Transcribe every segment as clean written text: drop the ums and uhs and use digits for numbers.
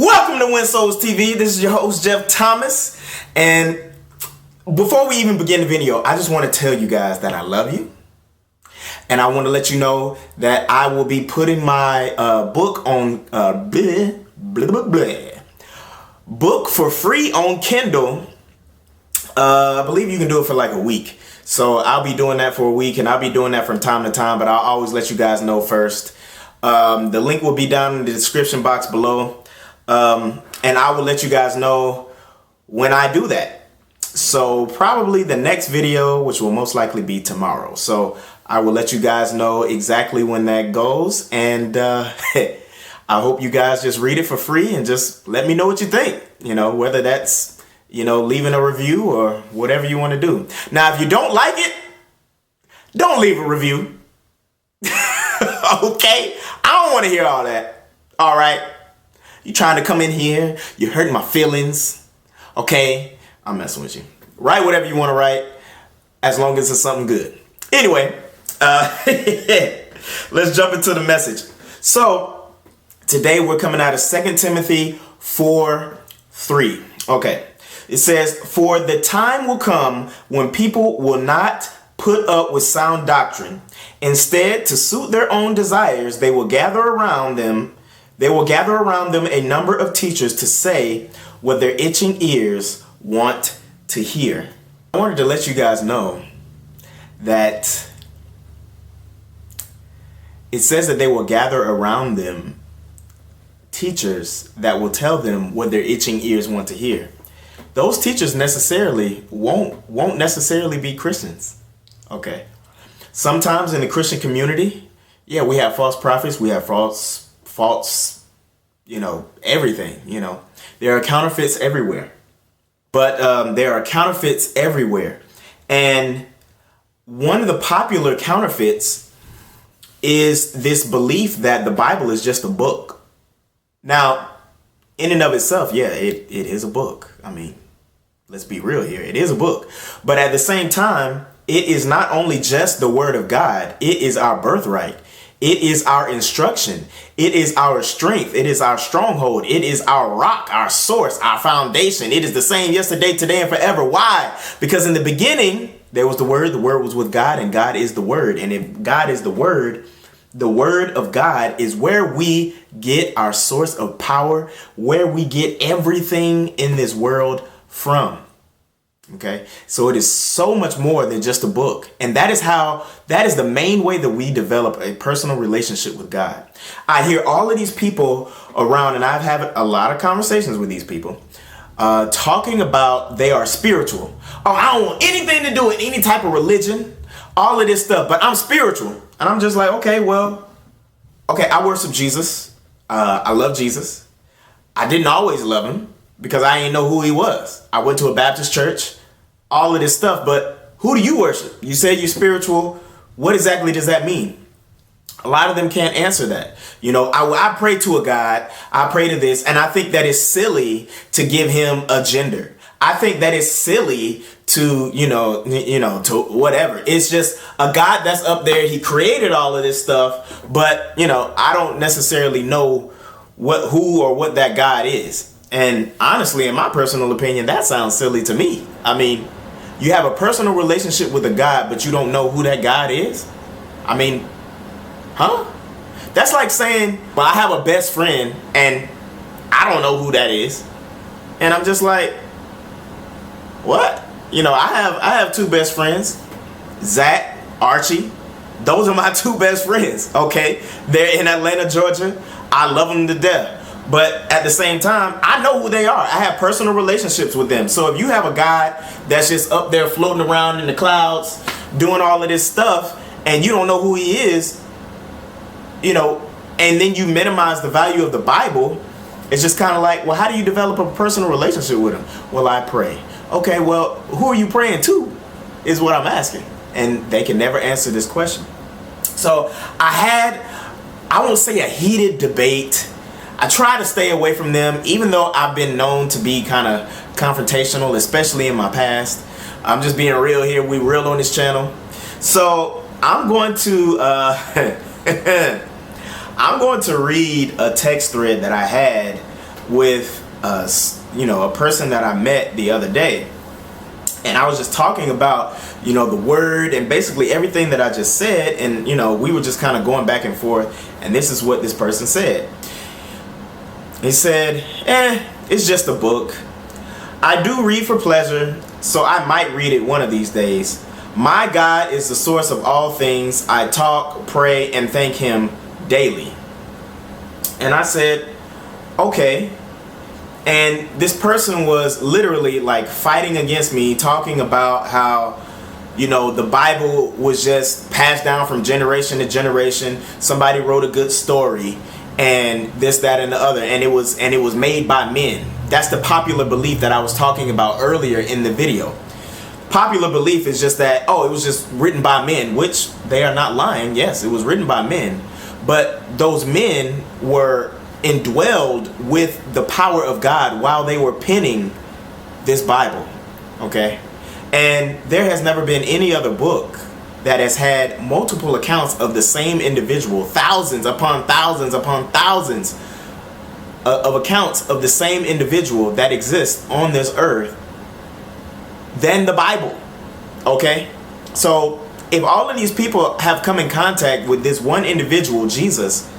Welcome to Win Souls TV. This is your host, Jeff Thomas. And before we even begin the video, I just want to tell you guys that I love you. And I want to let you know that I will be putting my book on book for free on Kindle. I believe you can do it for like a week. So I'll be doing that for a week, and I'll be doing that from time to time, but I'll always let you guys know first. The link will be down in the description box below. And I will let you guys know when I do that. So probably the next video, which will most likely be tomorrow. So I will let you guys know exactly when that goes. And I hope you guys just read it for free and just let me know what you think. You know, whether that's, leaving a review or whatever you want to do. Now, if you don't like it, don't leave a review. Okay? I don't want to hear all that. All right? You trying to come in here, you're hurting my feelings. Okay? I'm messing with you. Write whatever you want to write, as long as it's something good. Anyway, let's jump into the message. So, today we're coming out of 2 Timothy 4:3. Okay. It says, "For the time will come when people will not put up with sound doctrine. Instead, to suit their own desires, they will gather around them a number of teachers to say what their itching ears want to hear." I wanted to let you guys know that it says that they will gather around them teachers that will tell them what their itching ears want to hear. Those teachers necessarily won't necessarily be Christians. Okay. Sometimes in the Christian community, yeah, we have false prophets, we have false, everything, There are counterfeits everywhere. But there are counterfeits everywhere. And one of the popular counterfeits is this belief that the Bible is just a book. Now, in and of itself, yeah, it is a book. I mean, let's be real here. It is a book. But at the same time, it is not only just the word of God. It is our birthright. It is our instruction. It is our strength. It is our stronghold. It is our rock, our source, our foundation. It is the same yesterday, today, and forever. Why? Because in the beginning, there was the Word was with God, and God is the Word. And if God is the Word of God is where we get our source of power, where we get everything in this world from. Okay, so it is so much more than just a book. And that is the main way that we develop a personal relationship with God. I hear all of these people around, and I've had a lot of conversations with these people talking about they are spiritual. Oh, I don't want anything to do with any type of religion, all of this stuff, but I'm spiritual. And I'm just like, okay, I worship Jesus. I love Jesus. I didn't always love him because I didn't know who he was. I went to a Baptist church, all of this stuff, but who do you worship? You say you're spiritual. What exactly does that mean? A lot of them can't answer that. I pray to a God, I pray to this, and I think that it's silly to give him a gender. I think that it's silly to, to whatever. It's just a God that's up there. He created all of this stuff, but, I don't necessarily know who or what that God is. And honestly, in my personal opinion, that sounds silly to me. I mean, you have a personal relationship with a God, but you don't know who that God is? I mean, huh? That's like saying, well, I have a best friend and I don't know who that is. And I'm just like, what? I have two best friends, Zach, Archie. Those are my two best friends, okay? They're in Atlanta, Georgia. I love them to death. But at the same time, I know who they are. I have personal relationships with them. So if you have a God that's just up there floating around in the clouds, doing all of this stuff, and you don't know who he is, and then you minimize the value of the Bible, it's just kind of like, well, how do you develop a personal relationship with him? Well, I pray. Okay, well, who are you praying to is what I'm asking. And they can never answer this question. So I won't say a heated debate. I try to stay away from them, even though I've been known to be kind of confrontational, especially in my past. I'm just being real here. We real on this channel. So I'm going to I'm going to read a text thread that I had with a person that I met the other day, and I was just talking about the word and basically everything that I just said, and we were just kind of going back and forth, and this is what this person said. He said, it's just a book. I do read for pleasure, so I might read it one of these days. My God is the source of all things. I talk, pray, and thank him daily. And I said, okay. And this person was literally like fighting against me, talking about how the Bible was just passed down from generation to generation. Somebody wrote a good story and this, that, and the other, and it was made by men. That's the popular belief that I was talking about earlier in the video. Popular belief is just that, it was just written by men, which they are not lying. Yes, it was written by men, but those men were indwelled with the power of God while they were penning this Bible. Okay, and there has never been any other book that has had multiple accounts of the same individual, thousands upon thousands upon thousands of accounts of the same individual that exists on this earth than the Bible. Okay, so if all of these people have come in contact with this one individual, Jesus,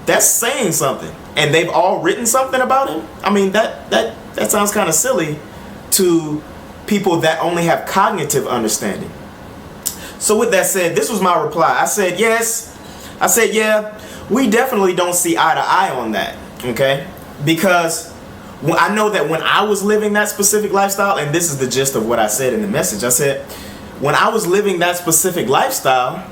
that's saying something, and they've all written something about him. I mean, that sounds kind of silly to people that only have cognitive understanding. So with that said, this was my reply. I said, yes. I said, yeah, we definitely don't see eye to eye on that. Okay, because I know that when I was living that specific lifestyle, and this is the gist of what I said in the message, I said, when I was living that specific lifestyle,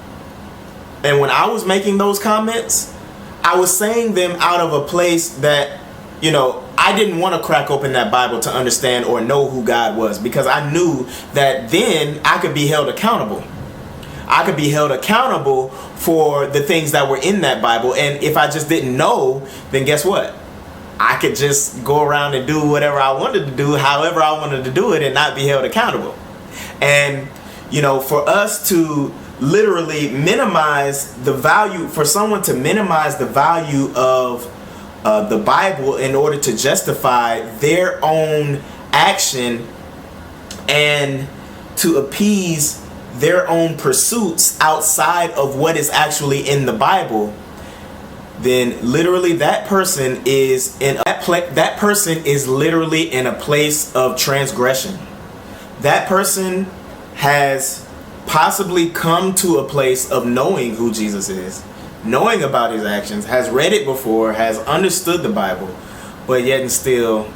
and when I was making those comments, I was saying them out of a place that, I didn't want to crack open that Bible to understand or know who God was, because I knew that then I could be held accountable. I could be held accountable for the things that were in that Bible. And if I just didn't know, then guess what? I could just go around and do whatever I wanted to do, however I wanted to do it, and not be held accountable. And, for us to literally minimize the value, for someone to minimize the value of the Bible in order to justify their own action and to appease their own pursuits outside of what is actually in the Bible, then literally that person is literally in a place of transgression. That person has possibly come to a place of knowing who Jesus is, knowing about his actions, has read it before, has understood the Bible, but yet and still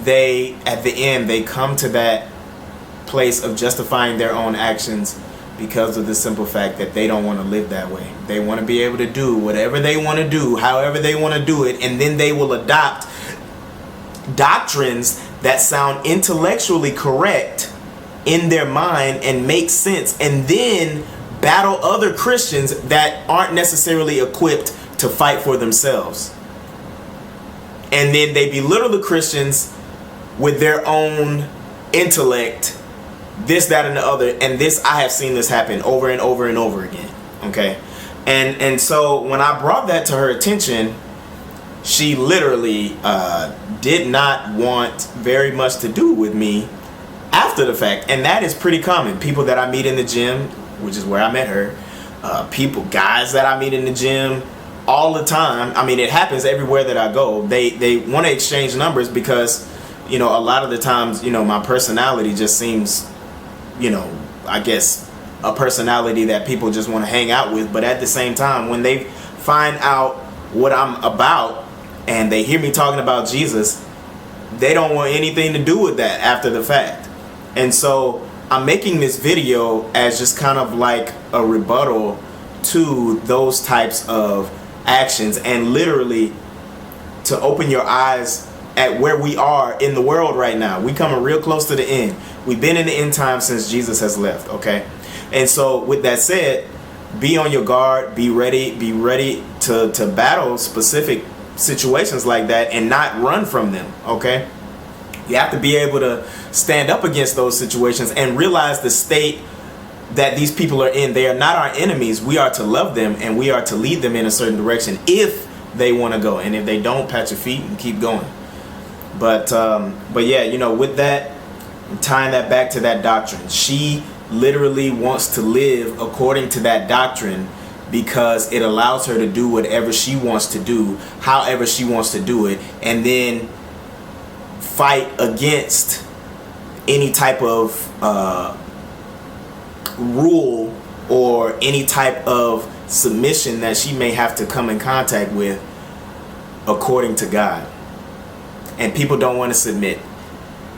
at the end they come to that place of justifying their own actions because of the simple fact that they don't want to live that way. They want to be able to do whatever they want to do, however they want to do it, and then they will adopt doctrines that sound intellectually correct in their mind and make sense, and then battle other Christians that aren't necessarily equipped to fight for themselves. And then they belittle the Christians with their own intellect, this, that, and the other. And this, I have seen this happen over and over and over again. Okay. And so when I brought that to her attention, she literally did not want very much to do with me after the fact. And that is pretty common. People that I meet in the gym, which is where I met her, guys that I meet in the gym all the time. I mean, it happens everywhere that I go. They want to exchange numbers because, a lot of the times, my personality just seems, I guess a personality that people just want to hang out with. But at the same time, when they find out what I'm about and they hear me talking about Jesus, they don't want anything to do with that after the fact. And so I'm making this video as just kind of like a rebuttal to those types of actions, and literally to open your eyes at where we are in the world right now. We coming real close to the end. We've been in the end time since Jesus has left, okay? And so with that said, be on your guard, be ready to battle specific situations like that and not run from them, okay? You have to be able to stand up against those situations and realize the state that these people are in. They are not our enemies. We are to love them and we are to lead them in a certain direction if they want to go. And if they don't, pat your feet and keep going. But yeah, you know, with that, tying that back to that doctrine, she literally wants to live according to that doctrine because it allows her to do whatever she wants to do, however she wants to do it, and then fight against any type of rule or any type of submission that she may have to come in contact with according to God. And people don't want to submit.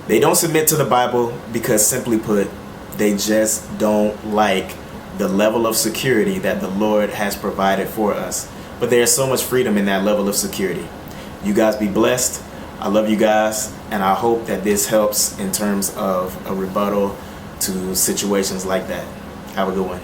They don't submit to the Bible because, simply put, they just don't like the level of security that the Lord has provided for us. But there's so much freedom in that level of security. You guys be blessed. I love you guys, and I hope that this helps in terms of a rebuttal to situations like that. Have a good one.